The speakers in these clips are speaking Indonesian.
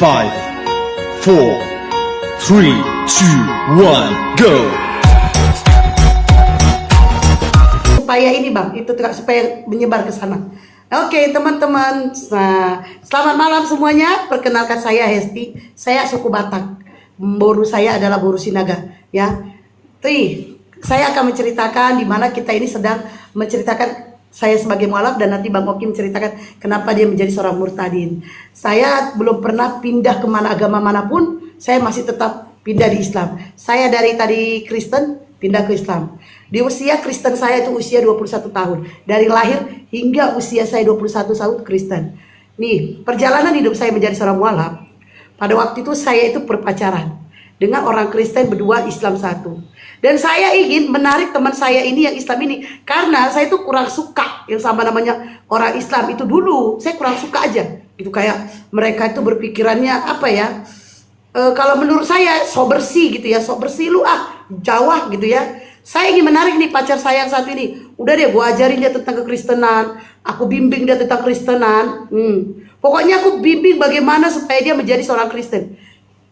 5, 4, 3, 2, 1, go! Supaya ini bang, itu supaya menyebar ke sana. Oke teman-teman, nah, selamat malam semuanya. Perkenalkan saya Hesti, saya suku Batak. Boru saya adalah Boru Sinaga. Ya, saya akan menceritakan di mana kita ini sedang menceritakan saya sebagai mualaf, dan nanti Bang Oki menceritakan kenapa dia menjadi seorang murtadin. Saya belum pernah pindah kemana agama manapun, saya masih tetap pindah di Islam. Saya dari tadi Kristen pindah ke Islam. Di usia Kristen saya itu usia 21 tahun. Dari lahir hingga usia saya 21 tahun Kristen. Nih, perjalanan hidup saya menjadi seorang mualaf. Pada waktu itu saya itu berpacaran dengan orang Kristen berdua, Islam satu. Dan saya ingin menarik teman saya ini yang Islam ini, karena saya itu kurang suka yang sama namanya orang Islam itu dulu. Saya kurang suka aja gitu, kayak mereka itu berpikirannya apa ya, kalau menurut saya sok bersih gitu ya, sok bersih lu Jawa gitu ya. Saya ingin menarik nih pacar saya yang satu ini. Udah deh, gua ajarin dia tentang kekristenan, aku bimbing dia tentang kristenan. Pokoknya aku bimbing bagaimana supaya dia menjadi seorang Kristen.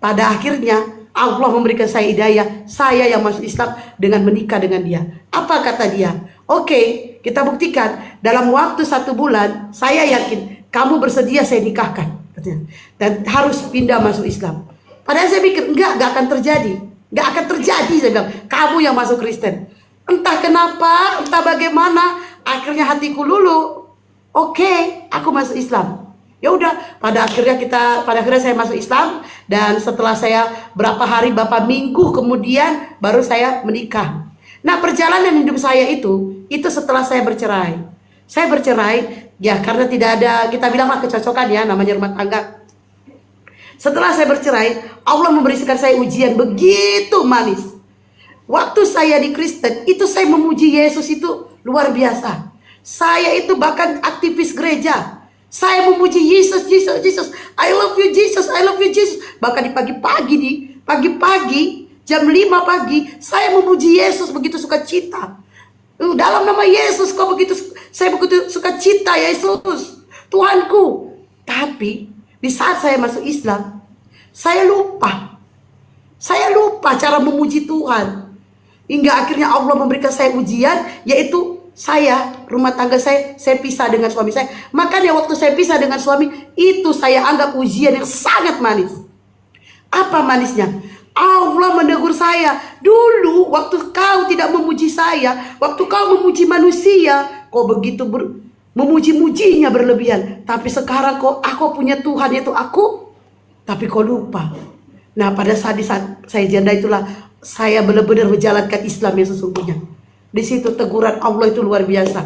Pada akhirnya Allah memberikan saya hidayah, saya yang masuk Islam dengan menikah dengan dia. Apa kata dia? Oke, kita buktikan dalam waktu 1 bulan. Saya yakin kamu bersedia saya nikahkan, katanya. Dan harus pindah masuk Islam. Padahal saya pikir enggak akan terjadi. Enggak akan terjadi, saya bilang. Kamu yang masuk Kristen. Entah kenapa, entah bagaimana, akhirnya hatiku luluh. Oke, aku masuk Islam. Ya udah, pada akhirnya saya masuk Islam, dan setelah saya berapa hari, berapa minggu kemudian baru saya menikah. Nah, perjalanan hidup saya itu setelah saya bercerai. Saya bercerai ya karena tidak ada, kita bilanglah kecocokan ya, namanya rumah tangga. Setelah saya bercerai, Allah memberikan saya ujian begitu manis. Waktu saya di Kristen itu saya memuji Yesus itu luar biasa. Saya itu bahkan aktivis gereja. Saya memuji Yesus, Jesus, Jesus. I love you Jesus, I love you Jesus. Bahkan di pagi-pagi, jam 5 pagi, saya memuji Yesus begitu sukacita. Dalam nama Yesus, saya begitu sukacita, Yesus, Tuhanku. Tapi di saat saya masuk Islam, saya lupa cara memuji Tuhan. Hingga akhirnya Allah memberikan saya ujian, yaitu rumah tangga saya pisah dengan suami saya. Makanya waktu saya pisah dengan suami, itu saya anggap ujian yang sangat manis. Apa manisnya? Allah menegur saya. Dulu waktu kau tidak memuji saya, waktu kau memuji manusia, kau begitu memuji-mujinya berlebihan. Tapi sekarang aku punya Tuhan, yaitu aku, tapi kau lupa. Nah, pada saat saya janda itulah saya benar-benar menjalankan Islam yang sesungguhnya. Di situ teguran Allah itu luar biasa.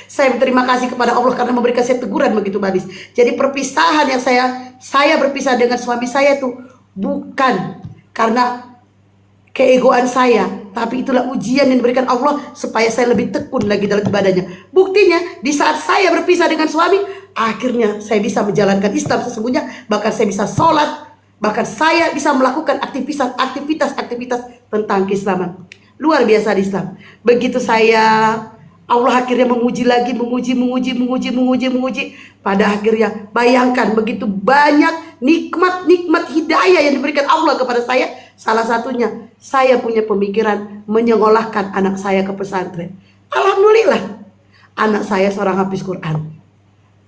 Saya berterima kasih kepada Allah karena memberikan saya teguran begitu manis. Jadi perpisahan yang saya berpisah dengan suami saya itu bukan karena keegoan saya, tapi itulah ujian yang diberikan Allah supaya saya lebih tekun lagi dalam ibadahnya. Buktinya di saat saya berpisah dengan suami, akhirnya saya bisa menjalankan Islam sesungguhnya. Bahkan saya bisa sholat, bahkan saya bisa melakukan aktivitas tentang keislaman. Luar biasa di Islam. Begitu Allah akhirnya memuji lagi, memuji. Pada akhirnya bayangkan begitu banyak nikmat hidayah yang diberikan Allah kepada saya. Salah satunya saya punya pemikiran menyekolahkan anak saya ke pesantren. Alhamdulillah, anak saya seorang hafiz Quran.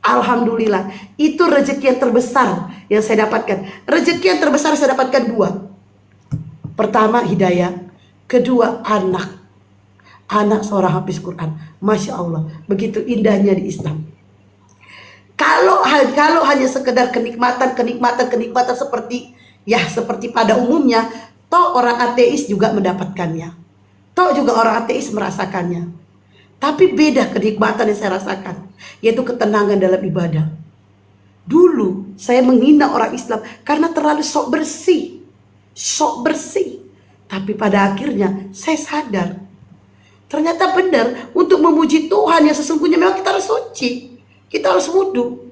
Alhamdulillah, itu rezeki yang terbesar yang saya dapatkan. Rezeki yang terbesar saya dapatkan 2. Pertama hidayah, kedua anak seorang hafiz Quran. Masya Allah, begitu indahnya di Islam. Kalau hanya sekedar kenikmatan seperti pada umumnya, toh orang ateis juga mendapatkannya, toh juga orang ateis merasakannya. Tapi beda kenikmatan yang saya rasakan, yaitu ketenangan dalam ibadah. Dulu saya menghina orang Islam karena terlalu sok bersih. Tapi pada akhirnya saya sadar, ternyata benar untuk memuji Tuhan yang sesungguhnya memang kita harus suci, kita harus wudhu.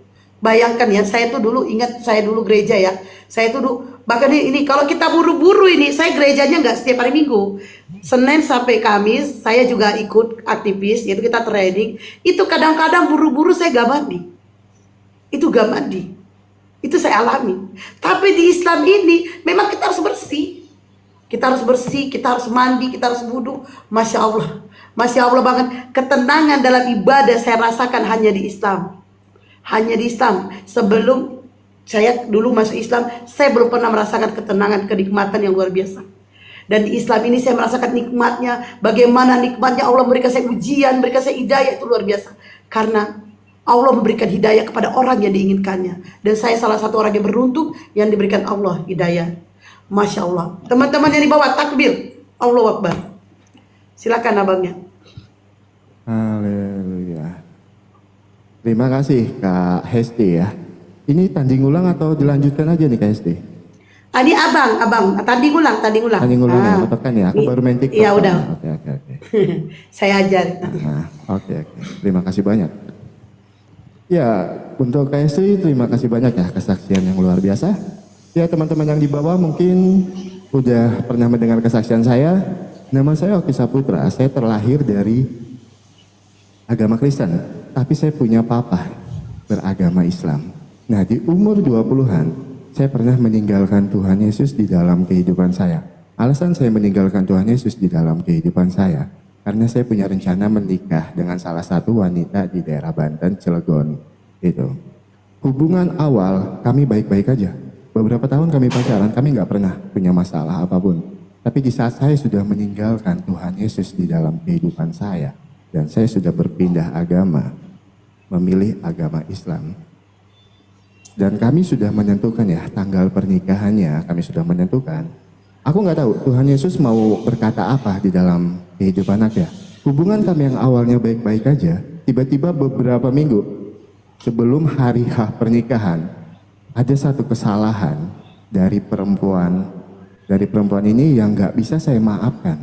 Bayangkan ya, saya tuh dulu ingat, saya dulu gereja ya, saya tuh dulu bahkan ini kalau kita buru-buru ini, saya gerejanya nggak setiap hari Minggu, Senin sampai Kamis saya juga ikut aktivis, yaitu kita training. Itu kadang-kadang buru-buru saya gak mandi, Itu saya alami. Tapi di Islam ini memang kita harus bersih. Kita harus bersih, kita harus mandi, kita harus wudhu. Masya Allah. Masya Allah banget. Ketenangan dalam ibadah saya rasakan hanya di Islam. Hanya di Islam. Sebelum saya dulu masuk Islam, saya belum pernah merasakan ketenangan, kenikmatan yang luar biasa. Dan di Islam ini saya merasakan nikmatnya. Bagaimana nikmatnya Allah memberikan saya ujian, memberikan saya hidayah, itu luar biasa. Karena Allah memberikan hidayah kepada orang yang diinginkannya. Dan saya salah satu orang yang beruntung yang diberikan Allah hidayah. Masya Allah. Teman-teman yang di bawah takbir. Allahu Akbar. Silakan abangnya. Haleluya. Terima kasih Kak Hesti ya. Ini tanding ulang atau dilanjutkan aja nih Kak Hesti? Ini abang. Tanding ulang. Tanding ulang ya, tekan ya. Aku baru main TikTok. Iya udah. Oke. Saya ajar. Nah, oke. Terima kasih banyak. Ya, untuk Kak Hesti terima kasih banyak ya kesaksian yang luar biasa. Ya, teman-teman yang di bawah mungkin udah pernah mendengar kesaksian saya. Nama saya Oki Saputra. Saya terlahir dari agama Kristen, tapi saya punya papa beragama Islam. Nah, di umur 20-an, saya pernah meninggalkan Tuhan Yesus di dalam kehidupan saya. Alasan saya meninggalkan Tuhan Yesus di dalam kehidupan saya, karena saya punya rencana menikah dengan salah satu wanita di daerah Banten, Cilegon. Itu. Hubungan awal kami baik-baik aja. Beberapa tahun kami pacaran, kami nggak pernah punya masalah apapun. Tapi di saat saya sudah meninggalkan Tuhan Yesus di dalam kehidupan saya, dan saya sudah berpindah agama, memilih agama Islam. Dan kami sudah menentukan ya, tanggal pernikahannya kami sudah menentukan. Aku nggak tahu Tuhan Yesus mau berkata apa di dalam kehidupan anaknya. Hubungan kami yang awalnya baik-baik aja, tiba-tiba beberapa minggu sebelum hari H pernikahan, ada satu kesalahan dari perempuan ini yang nggak bisa saya maafkan.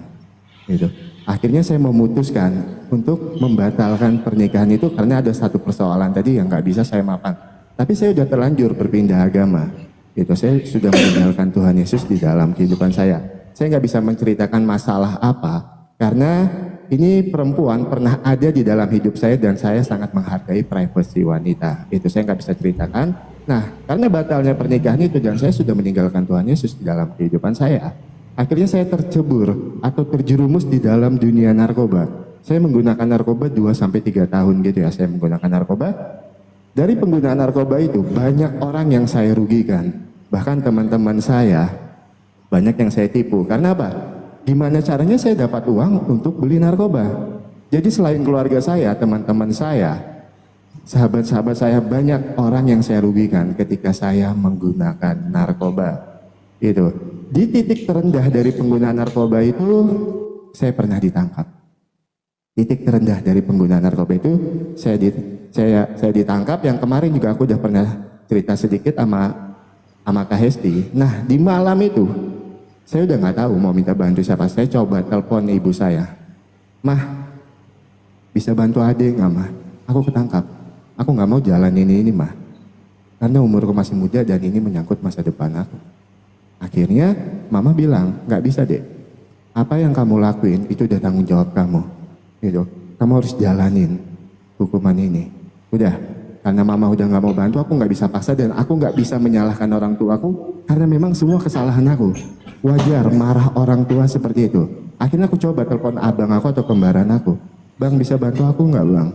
Gitu. Akhirnya saya memutuskan untuk membatalkan pernikahan itu karena ada satu persoalan tadi yang nggak bisa saya maafkan. Tapi saya sudah terlanjur berpindah agama. Gitu. Saya sudah meninggalkan Tuhan Yesus di dalam kehidupan saya. Saya nggak bisa menceritakan masalah apa karena ini perempuan pernah ada di dalam hidup saya dan saya sangat menghargai privasi wanita. Itu saya nggak bisa ceritakan. Nah, karena batalnya pernikahan itu dan saya sudah meninggalkan Tuhan Yesus di dalam kehidupan saya. Akhirnya saya tercebur atau terjerumus di dalam dunia narkoba. Saya menggunakan narkoba 2-3 tahun gitu ya, saya menggunakan narkoba. Dari penggunaan narkoba itu banyak orang yang saya rugikan. Bahkan teman-teman saya banyak yang saya tipu. Karena apa? Gimana caranya saya dapat uang untuk beli narkoba? Jadi selain keluarga saya, teman-teman saya, sahabat-sahabat saya, banyak orang yang saya rugikan ketika saya menggunakan narkoba. Itu. Di titik terendah dari penggunaan narkoba itu, saya pernah ditangkap. Titik terendah dari penggunaan narkoba itu, saya ditangkap. Yang kemarin juga aku udah pernah cerita sedikit sama Kak Hesti. Nah, di malam itu, saya udah nggak tahu mau minta bantu siapa. Saya coba telepon ibu saya. Mah, bisa bantu adik nggak mah? Aku ketangkap. Aku nggak mau jalan ini mah. Karena umurku masih muda dan ini menyangkut masa depan aku. Akhirnya mama bilang, nggak bisa dek. Apa yang kamu lakuin itu udah tanggung jawab kamu. Gitu. Kamu harus jalanin hukuman ini. Udah, karena mama udah nggak mau bantu, aku nggak bisa paksa dan aku nggak bisa menyalahkan orang tuaku karena memang semua kesalahan aku. Wajar marah orang tua seperti itu. Akhirnya aku coba telepon abang aku atau kembaran aku. Bang, bisa bantu aku nggak bang?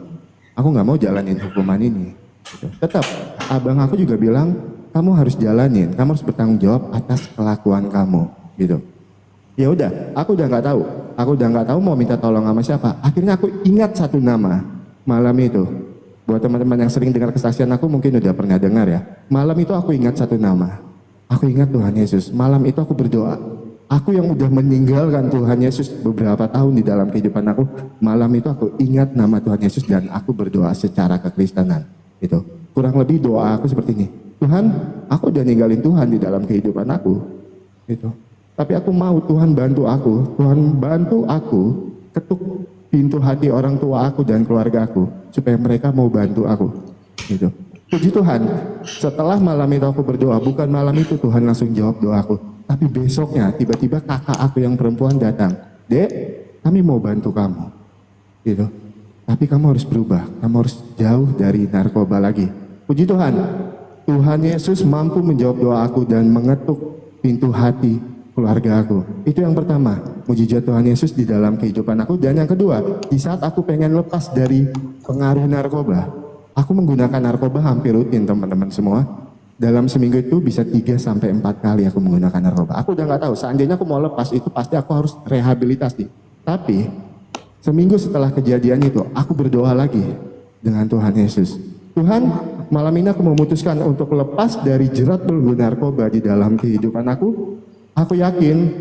Aku nggak mau jalanin hukuman ini. Gitu. Tetap abang aku juga bilang, kamu harus jalanin, kamu harus bertanggung jawab atas kelakuan kamu. Gitu. Ya udah, aku udah nggak tahu mau minta tolong sama siapa. Akhirnya aku ingat satu nama malam itu. Buat teman-teman yang sering dengar kesaksian aku mungkin udah pernah dengar ya. Malam itu aku ingat satu nama. Aku ingat Tuhan Yesus. Malam itu aku berdoa. Aku yang udah meninggalkan Tuhan Yesus beberapa tahun di dalam kehidupan aku, malam itu aku ingat nama Tuhan Yesus dan aku berdoa secara kekristenan. Gitu. Kurang lebih doa aku seperti ini. Tuhan, aku udah ninggalin Tuhan di dalam kehidupan aku. Gitu. Tapi aku mau Tuhan bantu aku. Tuhan bantu aku ketuk pintu hati orang tua aku dan keluarga aku supaya mereka mau bantu aku. Gitu. Puji Tuhan, setelah malam itu aku berdoa, bukan malam itu Tuhan langsung jawab doaku. Tapi besoknya tiba-tiba kakak aku yang perempuan datang. Dek, kami mau bantu kamu. Gitu. Tapi kamu harus berubah, kamu harus jauh dari narkoba lagi. Puji Tuhan, Tuhan Yesus mampu menjawab doa aku dan mengetuk pintu hati keluarga aku. Itu yang pertama, mujizat Tuhan Yesus di dalam kehidupan aku. Dan yang kedua, di saat aku pengen lepas dari pengaruh narkoba, aku menggunakan narkoba hampir rutin teman-teman semua. Dalam seminggu itu bisa 3-4 kali aku menggunakan narkoba. Aku udah nggak tahu, seandainya aku mau lepas itu pasti aku harus rehabilitasi. Tapi seminggu setelah kejadian itu, aku berdoa lagi dengan Tuhan Yesus. Tuhan, malam ini aku memutuskan untuk lepas dari jerat belenggu narkoba di dalam kehidupan aku. Aku yakin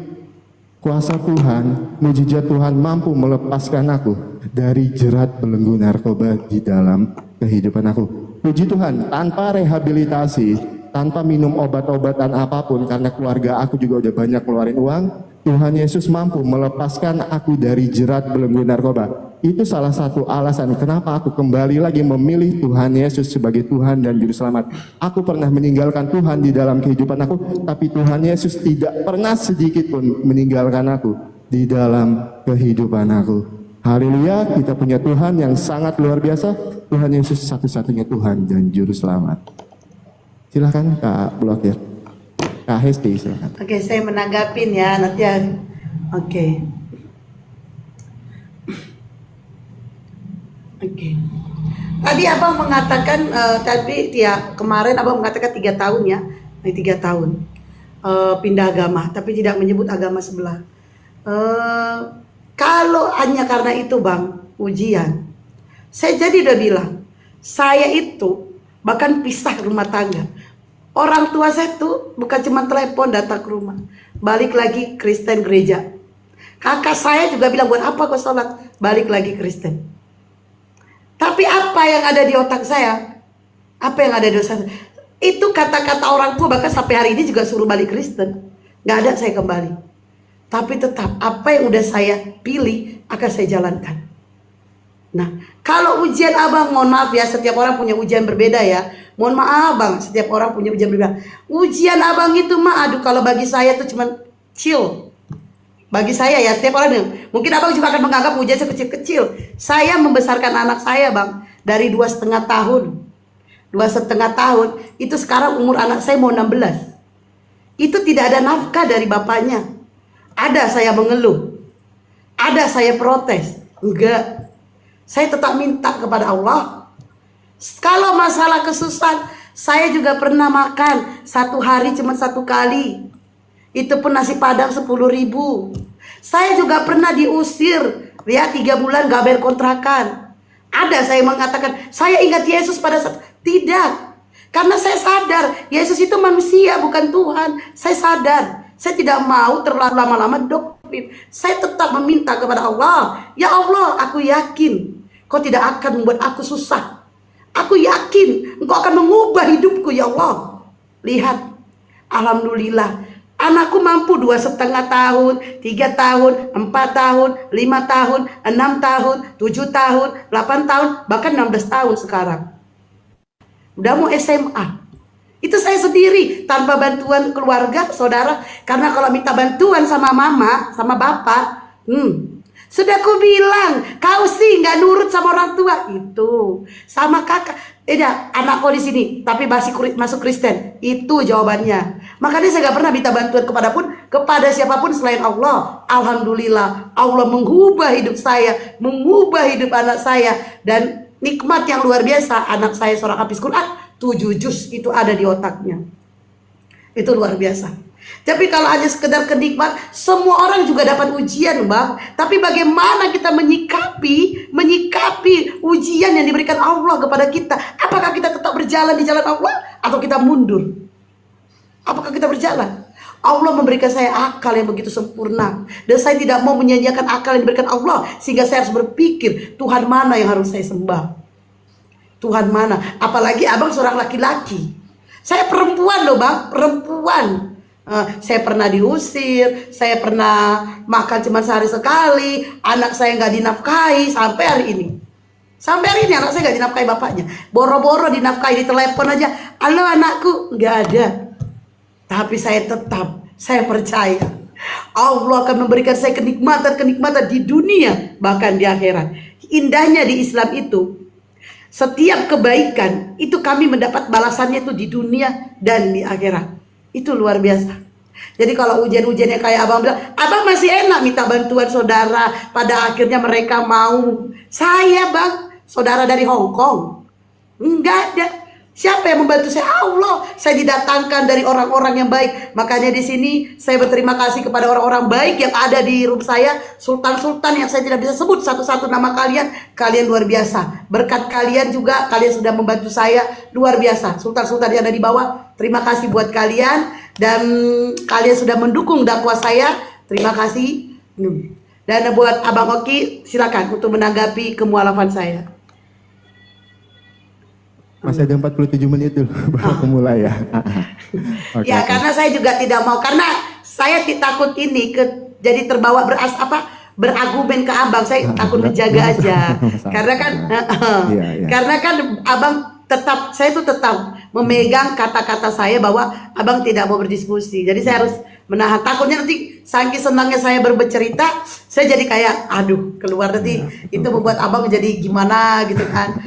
kuasa Tuhan, mujizat Tuhan mampu melepaskan aku dari jerat belenggu narkoba di dalam kehidupan aku. Puji Tuhan, tanpa rehabilitasi, tanpa minum obat-obatan apapun, karena keluarga aku juga udah banyak keluarin uang, Tuhan Yesus mampu melepaskan aku dari jerat belenggu narkoba. Itu salah satu alasan kenapa aku kembali lagi memilih Tuhan Yesus sebagai Tuhan dan Juru Selamat. Aku pernah meninggalkan Tuhan di dalam kehidupan aku, tapi Tuhan Yesus tidak pernah sedikit pun meninggalkan aku di dalam kehidupan aku. Haleluya, kita punya Tuhan yang sangat luar biasa. Tuhan Yesus satu-satunya Tuhan dan Juru Selamat. Silahkan Kak Blokir. Kak Hesti, silahkan. Oke, saya menanggapin ya nanti. Oke. Tadi abang mengatakan kemarin abang mengatakan 3 tahun ya, 3 tahun pindah agama, tapi tidak menyebut agama sebelah. Kalau hanya karena itu bang, ujian, saya jadi udah bilang, saya itu bahkan pisah rumah tangga. Orang tua saya tuh bukan cuma telepon datang ke rumah, balik lagi Kristen gereja. Kakak saya juga bilang, buat apa kau sholat? Balik lagi Kristen. Tapi apa yang ada di otak saya? Apa yang ada di otak saya? Itu kata-kata orang tua, bahkan sampai hari ini juga suruh balik Kristen. Gak ada saya kembali. Tapi tetap apa yang udah saya pilih akan saya jalankan. Nah, kalau ujian abang, mohon maaf ya, setiap orang punya ujian berbeda ya. Mohon maaf bang, setiap orang punya ujian berbeda. Ujian abang itu aduh, kalau bagi saya tuh cuman chill. Bagi saya ya, setiap orang, mungkin abang juga akan menganggap ujian kecil-kecil. Saya membesarkan anak saya bang, dari 2,5 tahun. 2,5 tahun, itu sekarang umur anak saya mau 16. Itu tidak ada nafkah dari bapaknya. Ada saya mengeluh, ada saya protes. Enggak, saya tetap minta kepada Allah. Kalau masalah kesusahan, saya juga pernah makan 1 hari cuma 1 kali. Itu pun nasi padang 10.000. Saya juga pernah diusir ya 3 bulan gak bayar kontrakan. Ada saya mengatakan, saya ingat Yesus pada saat tidak. Karena saya sadar Yesus itu manusia bukan Tuhan. Saya sadar, saya tidak mau terlalu lama-lama doktrin. Saya tetap meminta kepada Allah, ya Allah, aku yakin Kau tidak akan membuat aku susah. Aku yakin Engkau akan mengubah hidupku, ya Allah. Lihat, alhamdulillah, anakku mampu 2,5 tahun, 3 tahun, 4 tahun, 5 tahun, 6 tahun, 7 tahun, 8 tahun, bahkan 16 tahun sekarang. Udah mau SMA. Itu saya sendiri, tanpa bantuan keluarga, saudara. Karena kalau minta bantuan sama mama, sama bapak, sudah aku bilang, kau sih nggak nurut sama orang tua. Itu sama kakak, anak kau di sini, tapi masih masuk Kristen. Itu jawabannya. Makanya saya nggak pernah minta bantuan kepada siapapun selain Allah. Alhamdulillah, Allah mengubah hidup saya, mengubah hidup anak saya, dan nikmat yang luar biasa. Anak saya seorang hafiz Quran, 7 juz itu ada di otaknya. Itu luar biasa. Tapi kalau hanya sekedar kenikmat, semua orang juga dapat ujian, bang. Tapi bagaimana kita menyikapi ujian yang diberikan Allah kepada kita? Apakah kita tetap berjalan di jalan Allah atau kita mundur? Apakah kita berjalan? Allah memberikan saya akal yang begitu sempurna, dan saya tidak mau menyanyiakan akal yang diberikan Allah, sehingga saya harus berpikir, Tuhan mana yang harus saya sembah? Tuhan mana? Apalagi abang seorang laki-laki. Saya perempuan loh bang, perempuan. Saya pernah diusir, saya pernah makan cuma sehari sekali, anak saya nggak dinafkahi sampai hari ini. Sampai hari ini anak saya nggak dinafkahi bapaknya. Boro-boro dinafkahi di telepon aja. Halo anakku, nggak ada. Tapi saya percaya Allah akan memberikan saya kenikmatan di dunia, bahkan di akhirat. Indahnya di Islam itu, Setiap kebaikan itu kami mendapat balasannya itu di dunia dan di akhirat. Itu luar biasa. Jadi kalau ujian-ujiannya kayak abang bilang, abang masih enak minta bantuan saudara. Pada akhirnya mereka mau. Saya bang, saudara dari Hong Kong. Enggak ada. Siapa yang membantu saya? Allah. Saya didatangkan dari orang-orang yang baik. Makanya di sini saya berterima kasih kepada orang-orang baik yang ada di room saya. Sultan-sultan yang saya tidak bisa sebut satu-satu nama kalian. Kalian luar biasa. Berkat kalian juga, kalian sudah membantu saya. Luar biasa. Sultan-sultan yang ada di bawah, terima kasih buat kalian. Dan kalian sudah mendukung dakwah saya. Terima kasih. Dan buat Abang Oki, silakan untuk menanggapi kemualafan saya. Masih ada 47 menit dulu baru aku mulai ya. Oke, Ya, karena saya juga tidak mau, karena saya takut ini jadi terbawa berargumen ke abang. Saya takut menjaga aja. Karena kan Iya. karena kan abang saya tuh tetap memegang kata-kata saya bahwa abang tidak mau berdiskusi. Jadi saya harus menahan, takutnya nanti saking senangnya saya bercerita, saya jadi kayak aduh keluar nanti itu membuat abang menjadi gimana gitu kan.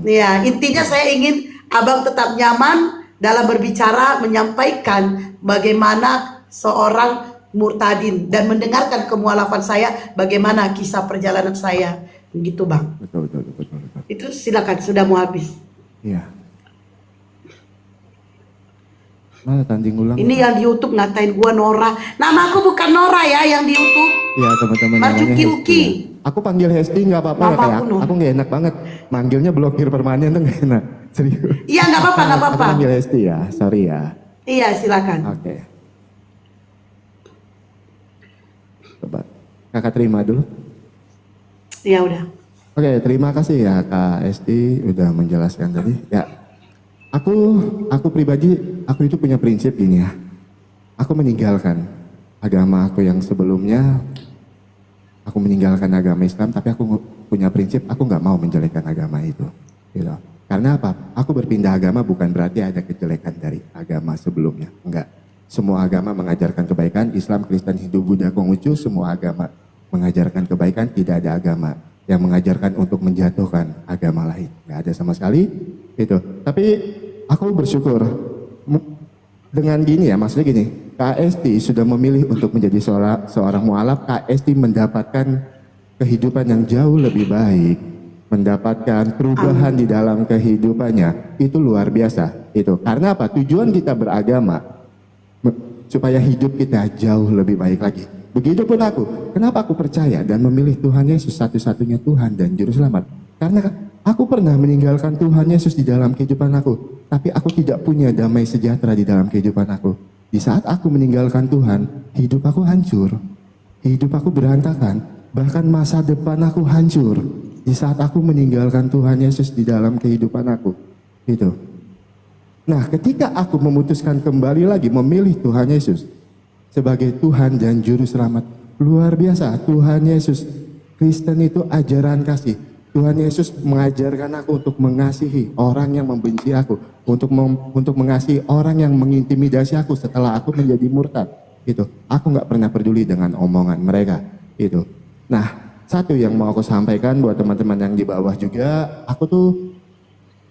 Ya, intinya saya ingin abang tetap nyaman dalam berbicara, menyampaikan bagaimana seorang murtadin dan mendengarkan kemualafan saya, bagaimana kisah perjalanan saya, begitu bang. Betul. Itu silakan, sudah mau habis. Iya. Mana tanding ulang? Ini yang di YouTube ngatain gua Nora. Nama aku bukan Nora ya yang di YouTube. Iya teman-teman. Marjuki namanya Uki. Hesti. Aku panggil Hesti nggak apa-apa ya Apa kayak aku, Nur? aku nggak enak banget. Manggilnya blokir permanen tuh nggak enak. Serius. Iya nggak apa-apa, nggak apa-apa. Aku panggil Hesti ya, sorry ya. Iya silakan. Oke. Coba kakak terima dulu. Iya udah. Oke, terima kasih ya Kak Esti udah menjelaskan tadi. Ya, aku pribadi, aku itu punya prinsip gini ya. Aku meninggalkan agama aku yang sebelumnya. Aku meninggalkan agama Islam, tapi aku punya prinsip, aku nggak mau menjelekkan agama itu. Gitu. Karena apa? Aku berpindah agama bukan berarti ada kejelekan dari agama sebelumnya. Enggak. Semua agama mengajarkan kebaikan, Islam, Kristen, Hindu, Buddha, Konghucu, semua agama mengajarkan kebaikan, tidak ada agama yang mengajarkan untuk menjatuhkan agama lain. Nggak ada sama sekali gitu. Tapi aku bersyukur dengan gini ya, maksudnya gini, Kak Esti sudah memilih untuk menjadi seorang mualaf. Kak Esti mendapatkan kehidupan yang jauh lebih baik, mendapatkan perubahan di dalam kehidupannya. Itu luar biasa. Itu karena apa? Tujuan kita beragama supaya hidup kita jauh lebih baik lagi. Begitupun aku. Kenapa aku percaya dan memilih Tuhan Yesus satu-satunya Tuhan dan Juru Selamat? Karena aku pernah meninggalkan Tuhan Yesus di dalam kehidupan aku. Tapi aku tidak punya damai sejahtera di dalam kehidupan aku. Di saat aku meninggalkan Tuhan, hidup aku hancur. Hidup aku berantakan. Bahkan masa depan aku hancur. Di saat aku meninggalkan Tuhan Yesus di dalam kehidupan aku. Gitu. Nah, ketika aku memutuskan kembali lagi memilih Tuhan Yesus sebagai Tuhan dan Juru Selamat, luar biasa. Tuhan Yesus, Kristen itu ajaran kasih. Tuhan Yesus mengajarkan aku untuk mengasihi orang yang membenci aku, untuk mengasihi orang yang mengintimidasi aku setelah aku menjadi murtad. Itu, aku nggak pernah peduli dengan omongan mereka. Itu. Nah, satu yang mau aku sampaikan buat teman-teman yang di bawah juga, aku tuh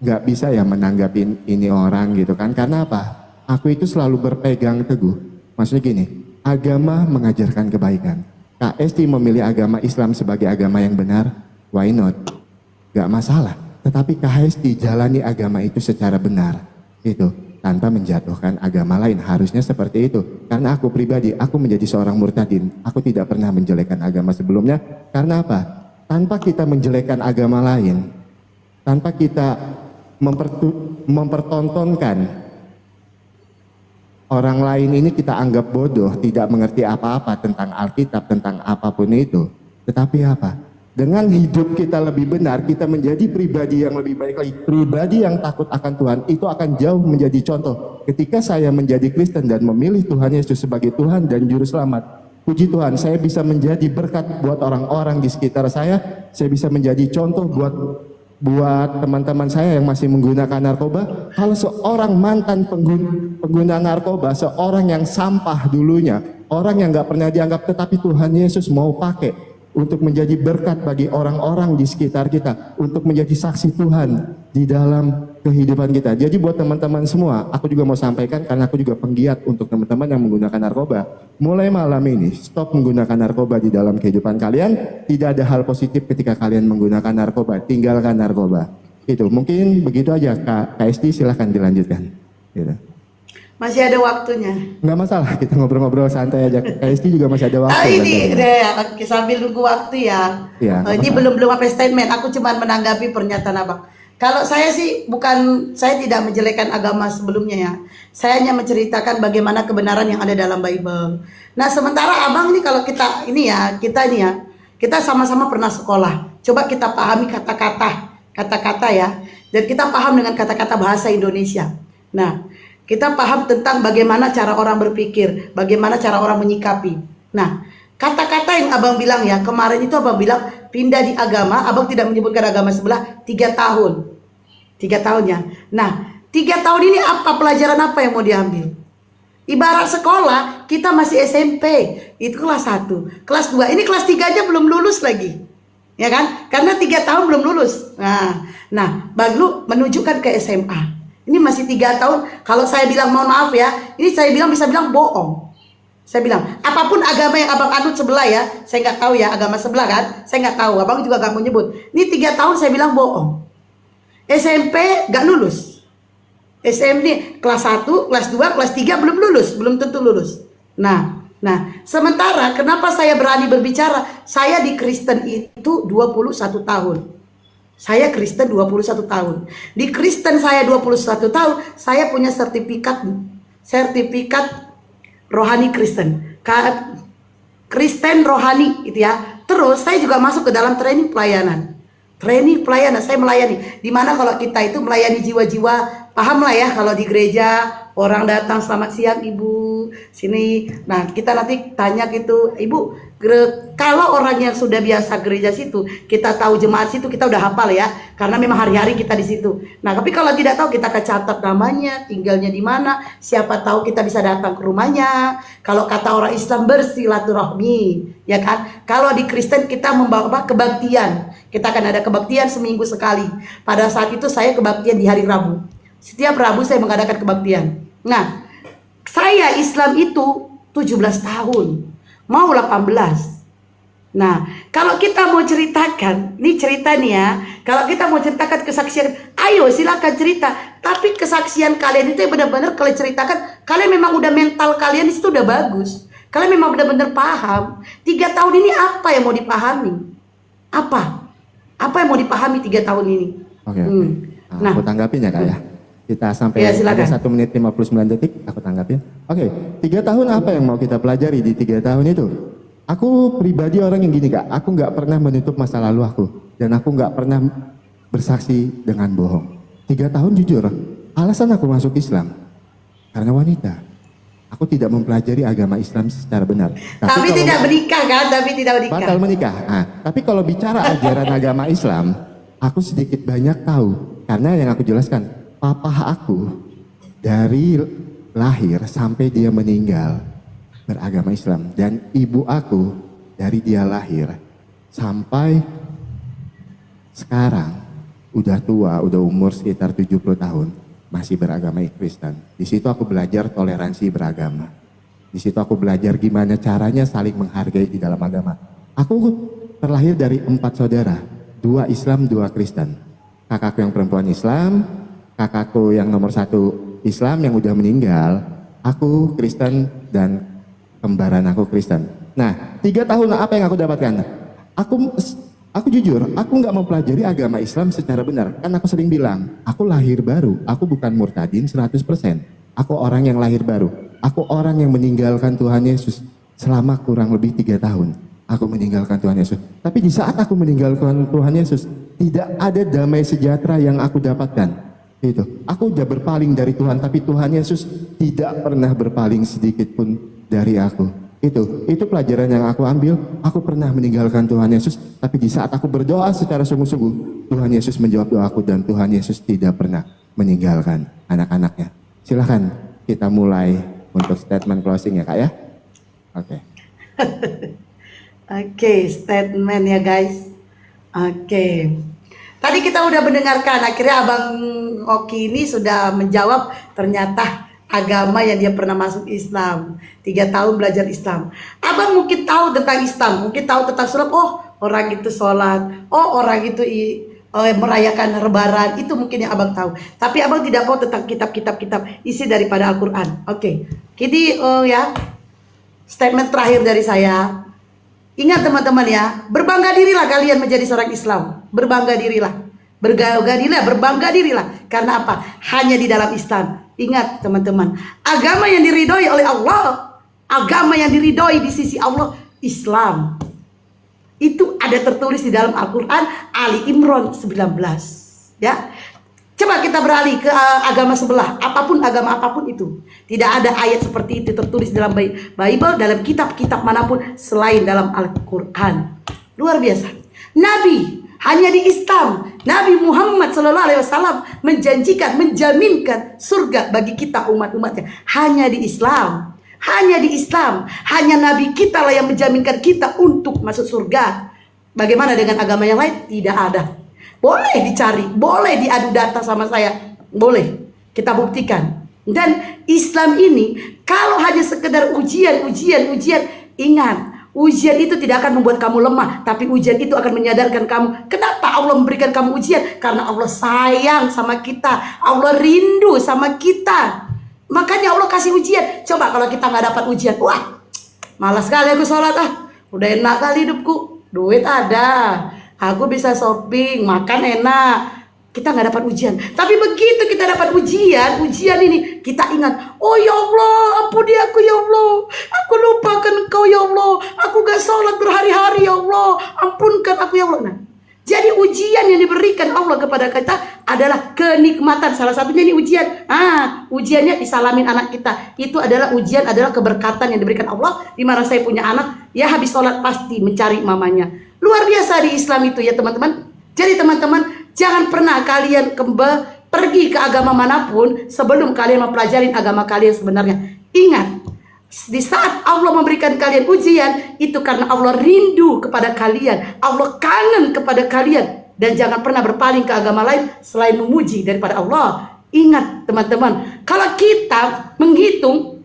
nggak bisa ya menanggapi ini orang gitu kan. Karena apa? Aku itu selalu berpegang teguh. Maksudnya gini, agama mengajarkan kebaikan. Kak Esti memilih agama Islam sebagai agama yang benar, why not? Gak masalah. Tetapi Kak Esti jalani agama itu secara benar. Itu, tanpa menjatuhkan agama lain. Harusnya seperti itu. Karena aku pribadi, aku menjadi seorang murtadin. Aku tidak pernah menjelekkan agama sebelumnya. Karena apa? Tanpa kita menjelekkan agama lain, tanpa kita mempertontonkan orang lain ini kita anggap bodoh, tidak mengerti apa-apa tentang Alkitab, tentang apapun itu. Tetapi apa? Dengan hidup kita lebih benar, kita menjadi pribadi yang lebih baik lagi. Pribadi yang takut akan Tuhan, itu akan jauh menjadi contoh. Ketika saya menjadi Kristen dan memilih Tuhan Yesus sebagai Tuhan dan Juru Selamat, puji Tuhan, saya bisa menjadi berkat buat orang-orang di sekitar saya bisa menjadi contoh buat teman-teman saya yang masih menggunakan narkoba. Kalau seorang mantan pengguna narkoba, seorang yang sampah dulunya, orang yang gak pernah dianggap, tetapi Tuhan Yesus mau pakai untuk menjadi berkat bagi orang-orang di sekitar kita, untuk menjadi saksi Tuhan di dalam kehidupan kita. Jadi buat teman-teman semua, aku juga mau sampaikan karena aku juga penggiat untuk teman-teman yang menggunakan narkoba. Mulai malam ini, stop menggunakan narkoba di dalam kehidupan kalian. Tidak ada hal positif ketika kalian menggunakan narkoba. Tinggalkan narkoba. Itu mungkin begitu aja. Kak KSD silahkan dilanjutkan. Gitu. Masih ada waktunya. Nggak masalah, kita ngobrol-ngobrol santai aja. KSD juga masih ada waktu. Ini deh, sambil nunggu waktu ya. Ya, Ini belum apa statement. Aku cuma menanggapi pernyataan abang. Kalau saya sih saya tidak menjelekkan agama sebelumnya ya. Saya hanya menceritakan bagaimana kebenaran yang ada dalam Bible. Nah sementara abang ini kalau kita sama-sama pernah sekolah. Coba kita pahami kata-kata ya. Dan kita paham dengan kata-kata bahasa Indonesia. Nah, kita paham tentang bagaimana cara orang berpikir, bagaimana cara orang menyikapi. Nah, kata-kata yang abang bilang ya, kemarin itu abang bilang pindah di agama, abang tidak menyebutkan agama sebelah, 3 tahun. 3 tahun ya. Nah, 3 tahun ini apa pelajaran apa yang mau diambil? Ibarat sekolah, kita masih SMP, itu kelas 1. Kelas 2, ini kelas 3 aja belum lulus lagi. Ya kan? Karena 3 tahun belum lulus. Nah, baru menunjukkan ke SMA. Ini masih 3 tahun. Kalau saya bilang mohon maaf ya, ini saya bisa bilang bohong. Saya bilang apapun agama yang abang anut sebelah ya, saya nggak tahu ya agama sebelah kan, saya nggak tahu. Abang juga nggak mau nyebut. Ini 3 tahun saya bilang bohong. SMP nggak lulus. SMP kelas 1, kelas 2, kelas 3 belum lulus, belum tentu lulus. Nah, sementara kenapa saya berani berbicara? Saya di Kristen itu 21 tahun. Saya Kristen 21 tahun. Di Kristen saya 21 tahun, saya punya sertifikat rohani Kristen. Kristen rohani gitu ya. Terus saya juga masuk ke dalam training pelayanan. Saya melayani. Dimana kalau kita itu melayani jiwa-jiwa, paham lah ya kalau di gereja orang datang selamat siang ibu sini. Nah kita nanti tanya gitu, ibu kalau orang yang sudah biasa gereja situ, kita tahu jemaat situ, kita udah hafal ya, karena memang hari-hari kita di situ. Nah tapi kalau tidak tahu, kita catat namanya, tinggalnya di mana, siapa tahu kita bisa datang ke rumahnya. Kalau kata orang Islam bersilaturahmi, ya kan. Kalau di Kristen kita membawa kebaktian. Kita akan ada kebaktian seminggu sekali. Pada saat itu saya kebaktian di hari Rabu. Setiap Rabu saya mengadakan kebaktian. Nah, saya Islam itu 17 tahun. Mau 18. Nah, kalau kita mau ceritakan, ini cerita nih ya. Kalau kita mau ceritakan kesaksian, ayo silakan cerita. Tapi kesaksian kalian itu benar-benar kalian ceritakan, kalian memang udah mental kalian di situ udah bagus. Kalian memang benar-benar paham. 3 tahun ini apa yang mau dipahami? Apa yang mau dipahami 3 tahun ini? Oke. Nah, aku tanggapin ya Kak ya. Kita sampai ya, ada 1 menit 59 detik, aku tanggapin. Oke, 3 tahun apa yang mau kita pelajari di 3 tahun itu? Aku pribadi orang yang gini Kak, aku nggak pernah menutup masa lalu aku. Dan aku nggak pernah bersaksi dengan bohong. 3 tahun jujur, alasan aku masuk Islam, karena wanita. Aku tidak mempelajari agama Islam secara benar. Tapi tidak menikah kan? Tapi tidak menikah. Batal menikah. Nah, tapi kalau bicara ajaran agama Islam, aku sedikit banyak tahu. Karena yang aku jelaskan, papa aku dari lahir sampai dia meninggal beragama Islam. Dan ibu aku dari dia lahir sampai sekarang udah tua, udah umur sekitar 70 tahun. Masih beragama Kristen. Di situ aku belajar toleransi beragama. Di situ aku belajar gimana caranya saling menghargai di dalam agama. Aku terlahir dari 4 saudara, 2 Islam, 2 Kristen. Kakakku yang perempuan Islam, kakakku yang nomor 1 Islam yang udah meninggal, aku Kristen dan kembaran aku Kristen. Nah, 3 tahun apa yang aku dapatkan? Aku jujur, aku nggak mempelajari agama Islam secara benar. Kan aku sering bilang, aku lahir baru. Aku bukan murtadin 100%. Aku orang yang lahir baru. Aku orang yang meninggalkan Tuhan Yesus selama kurang lebih 3 tahun. Aku meninggalkan Tuhan Yesus. Tapi di saat aku meninggalkan Tuhan Yesus, tidak ada damai sejahtera yang aku dapatkan. Itu. Aku udah berpaling dari Tuhan, tapi Tuhan Yesus tidak pernah berpaling sedikit pun dari aku. Itu pelajaran yang aku ambil. Aku pernah meninggalkan Tuhan Yesus, tapi di saat aku berdoa secara sungguh-sungguh, Tuhan Yesus menjawab doaku dan Tuhan Yesus tidak pernah meninggalkan anak-anaknya. Silahkan kita mulai untuk statement closing ya Kak ya. Oke. Oke, statement ya guys. Oke. Tadi kita udah mendengarkan, akhirnya Abang Oki ini sudah menjawab ternyata agama yang dia pernah masuk Islam. 3 tahun belajar Islam. Abang mungkin tahu tentang Islam, mungkin tahu tentang sholat. Oh, orang itu sholat. Oh, orang itu merayakan Lebaran. Itu mungkin yang Abang tahu. Tapi Abang tidak tahu tentang kitab isi daripada Al-Quran. Oke. Jadi ya, statement terakhir dari saya. Ingat teman-teman ya, berbangga dirilah kalian menjadi seorang Islam. Berbangga dirilah. Berbangga dirilah. Karena apa? Hanya di dalam Islam. Ingat teman-teman, agama yang diridhoi oleh Allah, agama yang diridhoi di sisi Allah, Islam. Itu ada tertulis di dalam Al-Quran Ali Imran 19. Ya. Coba kita beralih ke agama sebelah, agama apapun itu. Tidak ada ayat seperti itu tertulis dalam Bible, dalam kitab-kitab manapun selain dalam Al-Quran. Luar biasa. Nabi hanya di Islam, Nabi Muhammad SAW menjaminkan surga bagi kita umat-umatnya. Hanya di Islam. Hanya di Islam. Hanya Nabi kita lah yang menjaminkan kita untuk masuk surga. Bagaimana dengan agama yang lain? Tidak ada. Boleh dicari, boleh diadu data sama saya, boleh kita buktikan. Dan Islam ini kalau hanya sekedar ujian, ingat, ujian itu tidak akan membuat kamu lemah, tapi ujian itu akan menyadarkan kamu. Kenapa Allah memberikan kamu ujian? Karena Allah sayang sama kita, Allah rindu sama kita. Makanya Allah kasih ujian. Coba kalau kita nggak dapat ujian, wah, malas sekali aku sholat, udah enak kali hidupku, duit ada, aku bisa shopping, makan enak. Kita nggak dapat ujian. Tapi begitu kita dapat ujian ini kita ingat, oh ya Allah, ampuni aku ya Allah, aku lupakan Engkau ya Allah, aku gak sholat berhari-hari ya Allah, ampunkan aku ya Allah. Nah, jadi ujian yang diberikan Allah kepada kita adalah kenikmatan. Salah satunya ini ujian. Ujiannya disalamin anak kita. Itu adalah ujian, adalah keberkatan yang diberikan Allah. Dimana saya punya anak, ya habis sholat pasti mencari mamanya. Luar biasa di Islam itu ya teman-teman. Jadi teman-teman, jangan pernah kalian pergi ke agama manapun sebelum kalian mempelajari agama kalian sebenarnya. Ingat, di saat Allah memberikan kalian ujian, itu karena Allah rindu kepada kalian, Allah kangen kepada kalian. Dan jangan pernah berpaling ke agama lain selain memuji daripada Allah. Ingat teman-teman, kalau kita menghitung,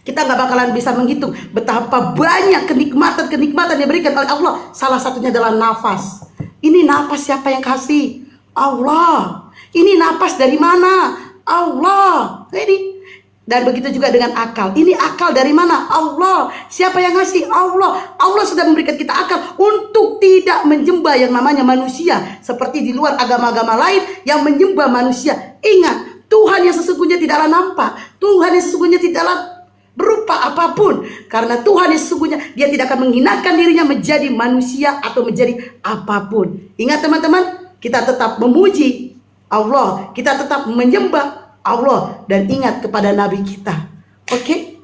kita nggak bakalan bisa menghitung betapa banyak kenikmatan yang diberikan oleh Allah. Salah satunya adalah nafas. Ini nafas siapa yang kasih? Allah. Ini nafas dari mana? Allah. Ini. Dan begitu juga dengan akal. Ini akal dari mana? Allah. Siapa yang ngasih? Allah. Allah sudah memberikan kita akal untuk tidak menyembah yang namanya manusia. Seperti di luar agama-agama lain yang menyembah manusia. Ingat, Tuhan yang sesungguhnya tidaklah nampak. Tuhan yang sesungguhnya tidaklah berupa apapun. Karena Tuhan yang sesungguhnya dia tidak akan menghinakan dirinya menjadi manusia atau menjadi apapun. Ingat teman-teman, kita tetap memuji Allah, kita tetap menyembah Allah, dan ingat kepada Nabi kita. Oke?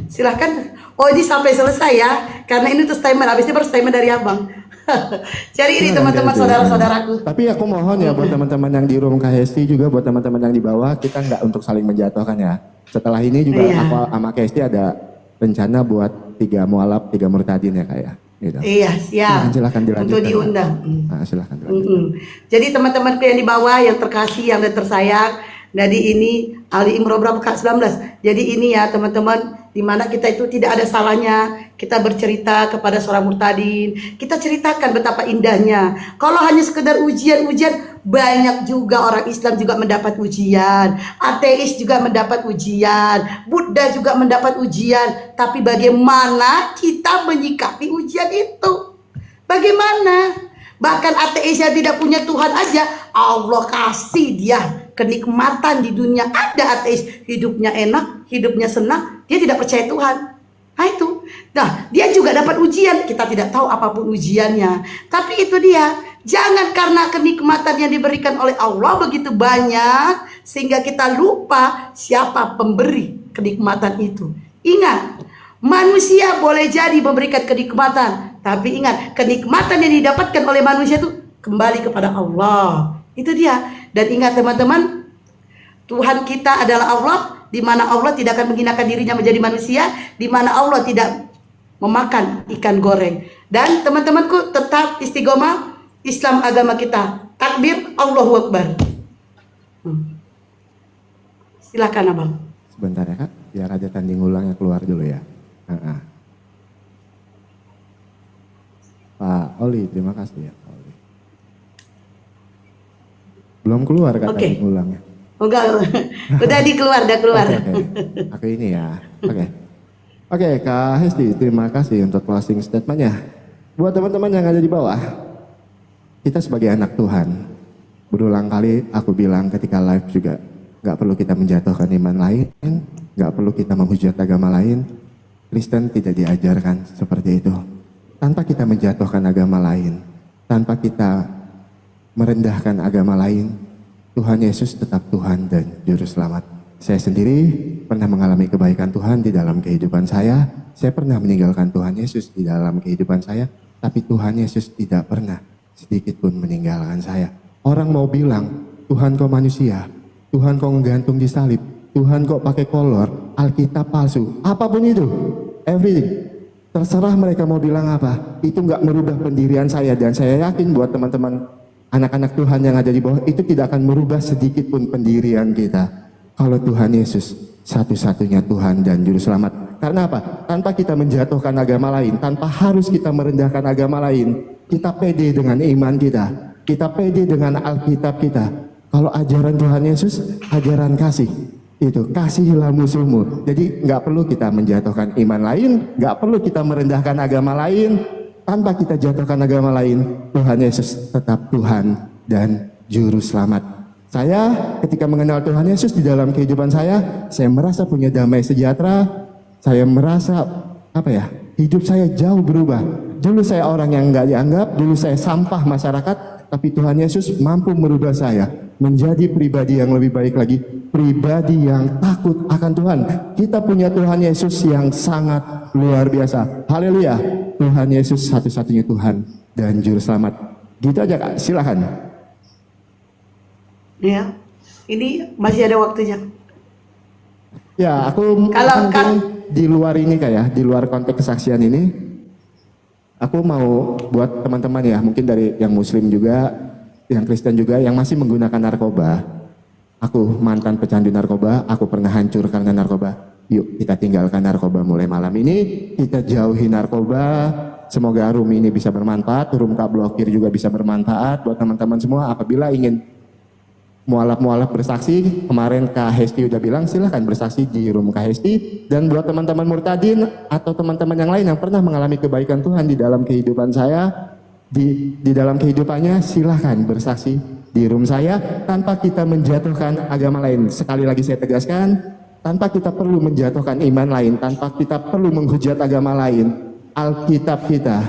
Silahkan. Oh, ini sampai selesai ya, karena ini tuh statement, habis ini baru statement dari abang. Jadi ini teman-teman, saudara-saudaraku. Tapi aku mohon ya buat teman-teman yang di room KHST juga, buat teman-teman yang di bawah, kita nggak untuk saling menjatuhkan ya. Setelah ini juga aku sama KHST ada rencana buat 3 mualaf, 3 murtadin ya kayak. Gitu. Iya, siap. Silahkan dilanjutkan. Untuk diundang. Silahkan dilanjutkan. Jadi teman-temanku yang di bawah, yang terkasih, yang tersayang, jadi ini Ali Imran berapa 19. Jadi ini ya teman-teman, dimana kita itu tidak ada salahnya kita bercerita kepada seorang murtadin. Kita ceritakan betapa indahnya. Kalau hanya sekedar ujian-ujian, banyak juga orang Islam juga mendapat ujian, ateis juga mendapat ujian, Buddha juga mendapat ujian. Tapi bagaimana kita menyikapi ujian itu? Bagaimana? Bahkan ateis yang tidak punya Tuhan aja, Allah kasih dia kenikmatan di dunia. Ada ateis hidupnya enak, hidupnya senang, dia tidak percaya Tuhan. Nah itu, dia juga dapat ujian. Kita tidak tahu apapun ujiannya. Tapi itu dia, jangan karena kenikmatan yang diberikan oleh Allah begitu banyak sehingga kita lupa siapa pemberi kenikmatan itu. Ingat, manusia boleh jadi memberikan kenikmatan, tapi ingat, kenikmatan yang didapatkan oleh manusia itu kembali kepada Allah. Itu dia. Dan ingat teman-teman, Tuhan kita adalah Allah, di mana Allah tidak akan menghinakan dirinya menjadi manusia, di mana Allah tidak memakan ikan goreng. Dan teman-temanku tetap istiqomah Islam agama kita. Takbir, Allahu Akbar. Silakan Abang. Sebentar ya Kak, biar ada tanding ulangnya keluar dulu ya. Pak Oli, terima kasih ya Pak Oli. Belum keluar Kak tanding ulangnya. Enggak, udah udah keluar. Oke, ini ya. Oke, Kak Hesti, terima kasih untuk closing statement-nya. Buat teman-teman yang ada di bawah, kita sebagai anak Tuhan, berulang kali aku bilang ketika live juga, gak perlu kita menjatuhkan iman lain, gak perlu kita menghujat agama lain. Kristen tidak diajarkan seperti itu. Tanpa kita menjatuhkan agama lain, tanpa kita merendahkan agama lain, Tuhan Yesus tetap Tuhan dan Juru Selamat. Saya sendiri pernah mengalami kebaikan Tuhan di dalam kehidupan saya. Saya pernah meninggalkan Tuhan Yesus di dalam kehidupan saya. Tapi Tuhan Yesus tidak pernah sedikit pun meninggalkan saya. Orang mau bilang, Tuhan kau manusia, Tuhan kau ngegantung di salib, Tuhan kau pakai kolor, Alkitab palsu, apapun itu, everything. Terserah mereka mau bilang apa, itu nggak merubah pendirian saya. Dan saya yakin buat teman-teman anak-anak Tuhan yang ada di bawah, itu tidak akan merubah sedikit pun pendirian kita. Kalau Tuhan Yesus satu-satunya Tuhan dan Juru Selamat. Karena apa? Tanpa kita menjatuhkan agama lain, tanpa harus kita merendahkan agama lain, kita pede dengan iman kita pede dengan Alkitab kita. Kalau ajaran Tuhan Yesus, ajaran kasih. Itu, kasihilah musuhmu. Jadi nggak perlu kita menjatuhkan iman lain, nggak perlu kita merendahkan agama lain. Tanpa kita jatuhkan agama lain, Tuhan Yesus tetap Tuhan dan Juru Selamat. Saya ketika mengenal Tuhan Yesus di dalam kehidupan saya merasa punya damai sejahtera. Saya merasa hidup saya jauh berubah. Dulu saya orang yang nggak dianggap, dulu saya sampah masyarakat, tapi Tuhan Yesus mampu merubah saya menjadi pribadi yang lebih baik lagi, pribadi yang takut akan Tuhan. Kita punya Tuhan Yesus yang sangat luar biasa. Haleluya. Tuhan Yesus satu-satunya Tuhan dan Juru Selamat. Gitu aja Kak, silakan. Ya, ini masih ada waktunya. Ya, aku di luar ini di luar konteks kesaksian ini, aku mau buat teman-teman ya, mungkin dari yang Muslim juga, yang Kristen juga, yang masih menggunakan narkoba. Aku mantan pecandu narkoba, aku pernah hancur karena narkoba. Yuk kita tinggalkan narkoba mulai malam ini, kita jauhi narkoba. Semoga room ini bisa bermanfaat, room Kak Blokir juga bisa bermanfaat buat teman-teman semua. Apabila ingin mualaf bersaksi, kemarin Kak Hesti udah bilang silahkan bersaksi di room Kak Hesti. Dan buat teman-teman murtadin atau teman-teman yang lain yang pernah mengalami kebaikan Tuhan di dalam kehidupan saya, di dalam kehidupannya, silahkan bersaksi di room saya tanpa kita menjatuhkan agama lain. Sekali lagi saya tegaskan, tanpa kita perlu menjatuhkan iman lain, tanpa kita perlu menghujat agama lain. Alkitab kita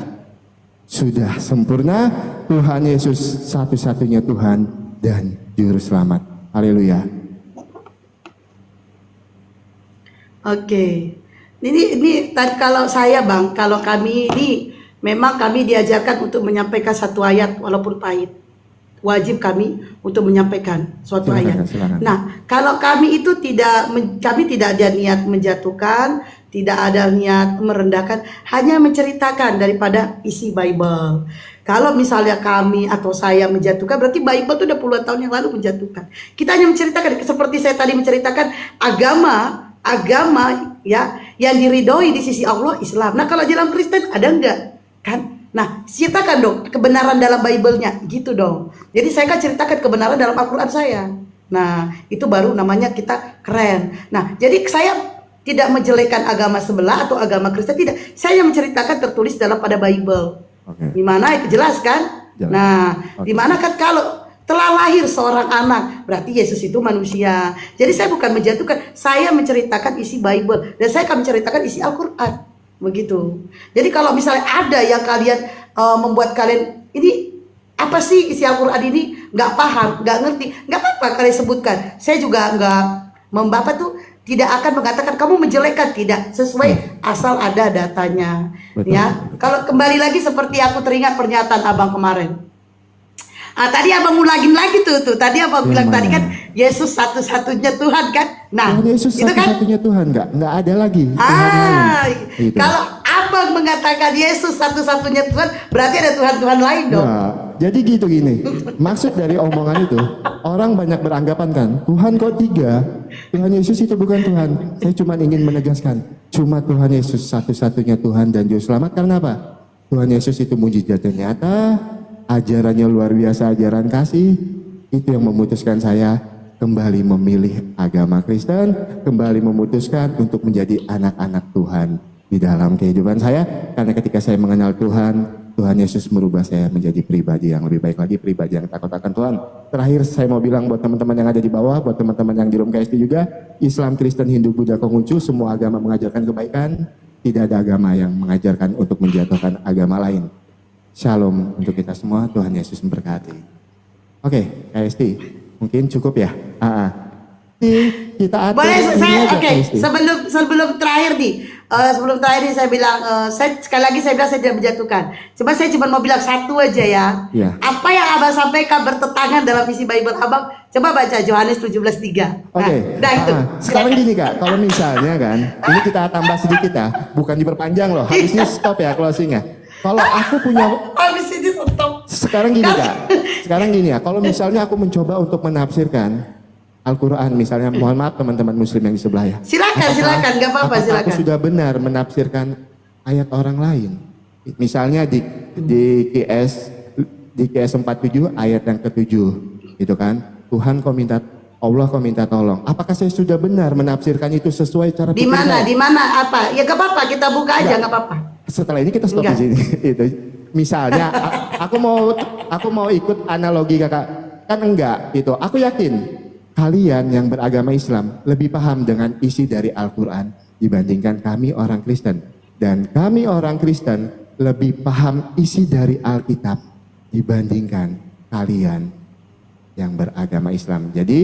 sudah sempurna. Tuhan Yesus satu-satunya Tuhan dan Juru Selamat. Haleluya. Oke. Ini tadi kalau saya Bang, kalau kami ini memang kami diajarkan untuk menyampaikan satu ayat walaupun pahit. Wajib kami untuk menyampaikan suatu ayat. Silakan. Nah, kalau kami itu kami tidak ada niat menjatuhkan, tidak ada niat merendahkan, hanya menceritakan daripada isi Bible. Kalau misalnya kami atau saya menjatuhkan, berarti Bible itu udah puluhan tahun yang lalu menjatuhkan. Kita hanya menceritakan, seperti saya tadi menceritakan agama ya yang diridhoi di sisi Allah Islam. Nah, kalau dalam Kristen ada enggak? Kan? Nah, ceritakan dong kebenaran dalam Bible-nya, gitu dong. Jadi saya kan ceritakan kebenaran dalam Al-Quran saya. Nah, itu baru namanya kita keren. Nah, jadi saya tidak menjelekkan agama sebelah atau agama Kristen, tidak. Saya menceritakan tertulis dalam pada Bible. Di mana itu jelas kan? Jelas. Nah, di mana kan kalau telah lahir seorang anak, berarti Yesus itu manusia. Jadi saya bukan menjatuhkan, saya menceritakan isi Bible dan saya akan menceritakan isi Al-Qur'an. Begitu. Jadi kalau misalnya ada yang kalian membuat kalian ini apa sih isi Al-Qur'an ini nggak paham, nggak ngerti, nggak apa-apa kalian sebutkan. Saya juga nggak Bapak tuh tidak akan mengatakan kamu menjelekkan, tidak, sesuai asal ada datanya. Betul. Ya. Kalau kembali lagi seperti aku teringat pernyataan Abang kemarin. Tadi Abang ulangin lagi tuh. Tadi Abang bilang tadi kan Yesus satu-satunya Tuhan kan. Nah, Yesus itu kan satu-satunya Tuhan, nggak ada lagi Tuhan lain. Gitu. Kalau Abang Islam mengatakan Yesus satu-satunya Tuhan, berarti ada Tuhan-Tuhan lain dong. Nah, jadi gini. Maksud dari omongan itu, orang banyak beranggapan kan, Tuhan kok 3? Tuhan Yesus itu bukan Tuhan. Saya cuma ingin menegaskan, cuma Tuhan Yesus satu-satunya Tuhan dan Juru Selamat. Karena apa? Tuhan Yesus itu mujizatnya nyata, ajarannya luar biasa, ajaran kasih. Itu yang memutuskan saya kembali memilih agama Kristen, kembali memutuskan untuk menjadi anak-anak Tuhan di dalam kehidupan saya. Karena ketika saya mengenal Tuhan, Tuhan Yesus merubah saya menjadi pribadi yang lebih baik lagi, pribadi yang takut akan Tuhan. Terakhir saya mau bilang buat teman-teman yang ada di bawah, buat teman-teman yang di room KST juga, Islam, Kristen, Hindu, Buddha, Konghucu, semua agama mengajarkan kebaikan. Tidak ada agama yang mengajarkan untuk menjatuhkan agama lain. Shalom untuk kita semua, Tuhan Yesus memberkati. Oke, KST, mungkin cukup ya? Kita atur Boleh ini saya, aja, oke, KST. sebelum terakhir nih, saya bilang, sekali lagi saya bilang saya tidak menjatuhkan. Cuma saya cuma mau bilang satu aja ya. Iya. Apa yang Abang sampaikan bertentangan dalam isi Bible Abang, coba baca Yohanes 17:3. Oke, Nah itu. sekarang gini Kak, kalau misalnya kan, ini kita tambah sedikit ya, bukan diperpanjang loh, habis ini stop ya closingnya. Kalau aku punya, Habis ini stop. sekarang gini Kak, sekarang gini ya, kalau misalnya aku mencoba untuk menafsirkan Al-Quran, misalnya, mohon maaf teman-teman muslim yang di sebelah ya. Silakan, nggak apa-apa, Apakah silakan. aku sudah benar menafsirkan ayat orang lain? Misalnya di QS 47 ayat yang ke-7, gitu kan? Tuhan kau minta, Allah kau minta tolong. Apakah saya sudah benar menafsirkan itu sesuai cara Di pikir saya? mana apa? Ya gak apa-apa, kita buka aja, gak apa-apa. Setelah ini kita stop di Enggak. sini. Itu. Misalnya, aku mau ikut analogi kakak. Kan enggak, gitu. Aku yakin kalian yang beragama Islam lebih paham dengan isi dari Al-Quran dibandingkan kami orang Kristen. Dan kami orang Kristen lebih paham isi dari Alkitab dibandingkan kalian yang beragama Islam. Jadi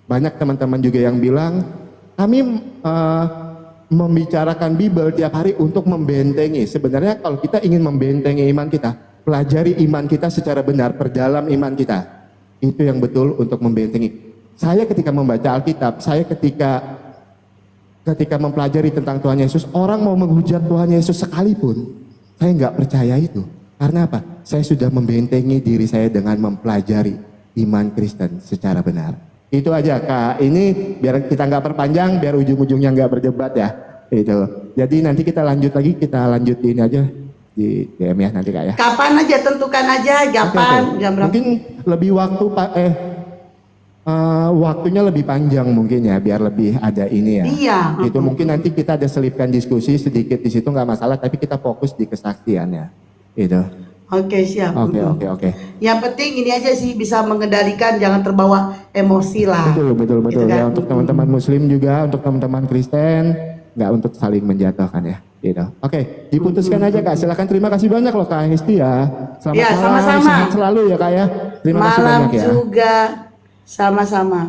banyak teman-teman juga yang bilang kami membicarakan Bible tiap hari untuk membentengi. Sebenarnya kalau kita ingin membentengi iman kita, pelajari iman kita secara benar, perdalam iman kita. Itu yang betul untuk membentengi. Saya ketika membaca Alkitab, saya ketika mempelajari tentang Tuhan Yesus, orang mau menghujat Tuhan Yesus sekalipun, saya nggak percaya itu. Karena apa? Saya sudah membentengi diri saya dengan mempelajari iman Kristen secara benar. Itu aja Kak. Ini biar kita nggak perpanjang, biar ujung-ujungnya nggak berdebat ya. Itu. Jadi nanti kita lanjut lagi, kita lanjutin aja di DM ya nanti Kak ya. Kapan aja, tentukan aja, kapan, Oke. jam berapa. Mungkin lebih waktunya lebih panjang mungkin ya, biar lebih ada ini ya. Iya. Itu mungkin nanti kita ada selipkan diskusi sedikit di situ nggak masalah, tapi kita fokus di kesaksiannya. Itu. Oke, siap. Oke. Yang penting ini aja sih, bisa mengendalikan, jangan terbawa emosi lah. Betul. Gitu kan? Ya untuk teman-teman Muslim juga, untuk teman-teman Kristen, nggak untuk saling menjatuhkan ya. Gitu. Oke, diputuskan aja Kak. Silakan, terima kasih banyak loh Kak Hesti ya. Selamat Ya, malam, sama-sama. sehat selalu ya Kak ya. Terima kasih Malam banyak ya. juga, sama-sama.